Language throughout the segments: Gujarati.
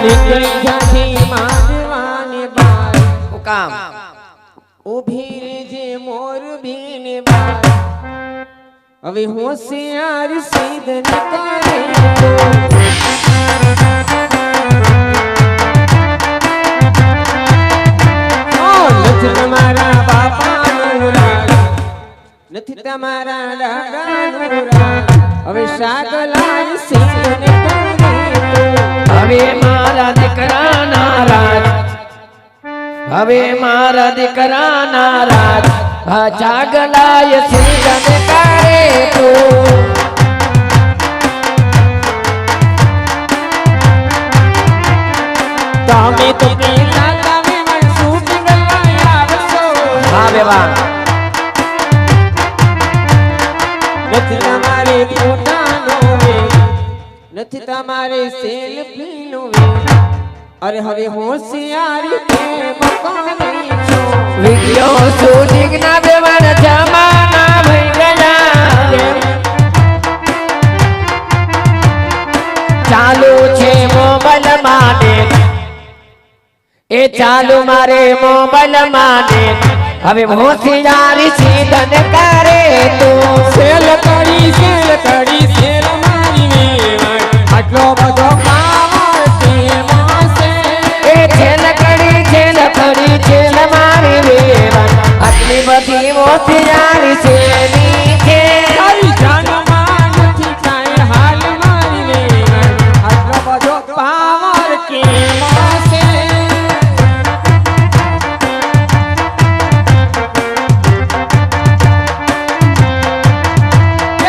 નીકળી જાતી માંડવાની બાર કામ ઊભી રેજે મોરબીની બાર હવે હોશિયાર સીધ નીકળે નથી તમારા બાપાનું રાગ નથી તમારા દાદાનું રાગ હવે સાગલાય સીધ નીકળે હવે મારા દીકરાના રાજ હવે મારા દીકરાના રાજ જાગલાય સિંગન કરે તું તમે તો કેતા તમે મન શૂટિંગ લાયા આવશો આવે વાહ નથી તમારે ફોટાનો વે નથી તમારે સેલ્ફીનો વે અરે હવે હોશિયારી કેમ કરી છો વિડિયો શૂટિંગ ના બેવાન જમાના ભઈ ગયા ચાલુ છે મોબાઈલ માટે એ ચાલુ મારે મોબાઈલ માટે હવે હોશિયારી સીધન કરે તું સેલ કરી સેલ મારી વેવાય આટલો બધો પાવર તેમાં છે એ છેલ કરી મારી વેવાન આટલી બધી હોશિયારી છે નીચે તારી જાનમાં નથી કાંઈ હાલ મારી વેવાય આટલો બધો પાવર કેમાં છે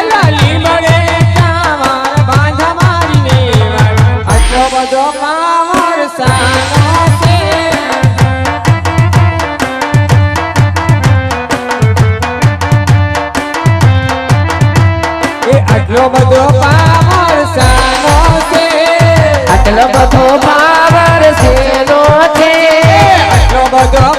લાલી મળે કાવાર બાંધા મારી વેવાય આટલો બધો પાવર સાનો છે આટલો બધો પાવર સાનો છે આટલો બધો પાવર શેનો છે આટલો બધો